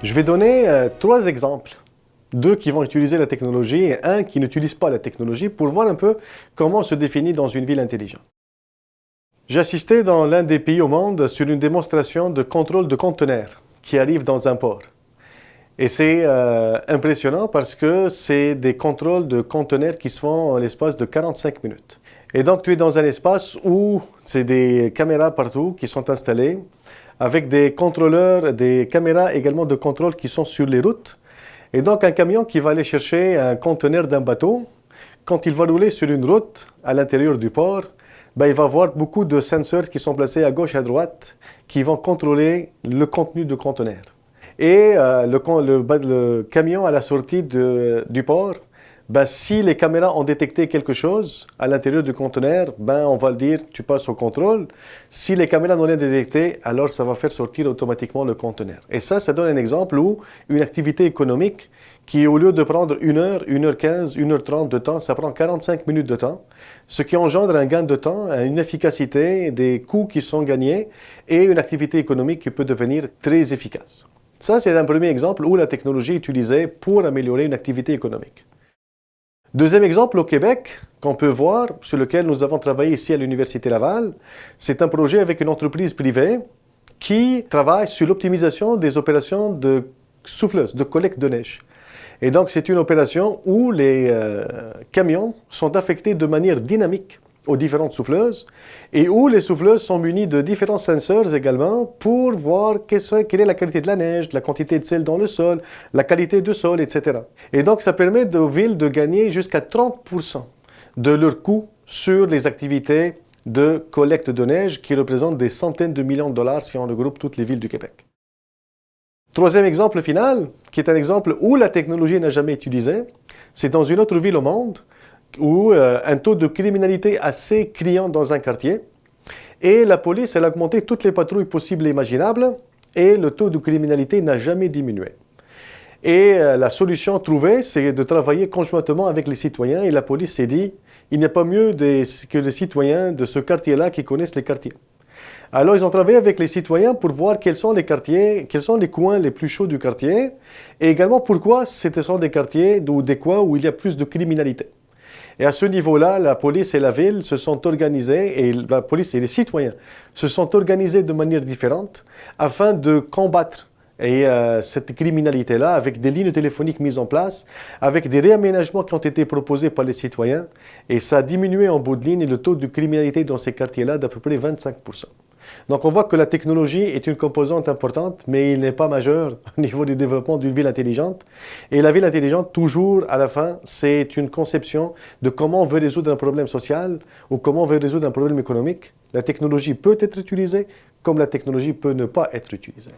Je vais donner trois exemples. Deux qui vont utiliser la technologie et un qui n'utilise pas la technologie pour voir un peu comment on se définit dans une ville intelligente. J'ai assisté dans l'un des pays au monde sur une démonstration de contrôle de conteneurs qui arrive dans un port. Et c'est impressionnant parce que c'est des contrôles de conteneurs qui se font en l'espace de 45 minutes. Et donc tu es dans un espace où c'est des caméras partout qui sont installées, avec des contrôleurs, des caméras également de contrôle qui sont sur les routes. Et donc un camion qui va aller chercher un conteneur d'un bateau, quand il va rouler sur une route à l'intérieur du port, il va avoir beaucoup de sensors qui sont placés à gauche et à droite qui vont contrôler le contenu du conteneur. Et le camion à la sortie du port, si les caméras ont détecté quelque chose à l'intérieur du conteneur, on va le dire, tu passes au contrôle. Si les caméras n'ont rien détecté, alors ça va faire sortir automatiquement le conteneur. Et ça donne un exemple où une activité économique qui, au lieu de prendre 1 heure, 1h15, 1h30 de temps, ça prend 45 minutes de temps, ce qui engendre un gain de temps, une efficacité, des coûts qui sont gagnés et une activité économique qui peut devenir très efficace. Ça, c'est un premier exemple où la technologie est utilisée pour améliorer une activité économique. Deuxième exemple au Québec, qu'on peut voir, sur lequel nous avons travaillé ici à l'Université Laval, c'est un projet avec une entreprise privée qui travaille sur l'optimisation des opérations de souffleuse, de collecte de neige. Et donc, c'est une opération où les camions sont affectés de manière dynamique aux différentes souffleuses et où les souffleuses sont munies de différents sensors également pour voir quelle est la qualité de la neige, la quantité de sel dans le sol, la qualité du sol, etc. Et donc, ça permet aux villes de gagner jusqu'à 30% de leur coût sur les activités de collecte de neige qui représentent des centaines de millions de dollars si on regroupe toutes les villes du Québec. Troisième exemple final, qui est un exemple où la technologie n'a jamais été utilisée, c'est dans une autre ville au monde où un taux de criminalité assez criant dans un quartier. Et la police, elle a augmenté toutes les patrouilles possibles et imaginables et le taux de criminalité n'a jamais diminué. Et la solution trouvée, c'est de travailler conjointement avec les citoyens et la police s'est dit, il n'y a pas mieux que les citoyens de ce quartier-là qui connaissent les quartiers. Alors, ils ont travaillé avec les citoyens pour voir quels sont les quartiers, quels sont les coins les plus chauds du quartier et également pourquoi ce sont des quartiers ou des coins où il y a plus de criminalité. Et à ce niveau-là, la police et la ville se sont organisés, et la police et les citoyens se sont organisés de manière différente afin de combattre cette criminalité-là avec des lignes téléphoniques mises en place, avec des réaménagements qui ont été proposés par les citoyens. Et ça a diminué en bout de ligne le taux de criminalité dans ces quartiers-là d'à peu près 25%. Donc on voit que la technologie est une composante importante, mais il n'est pas majeur au niveau du développement d'une ville intelligente. Et la ville intelligente, toujours à la fin, c'est une conception de comment on veut résoudre un problème social ou comment on veut résoudre un problème économique. La technologie peut être utilisée, comme la technologie peut ne pas être utilisée.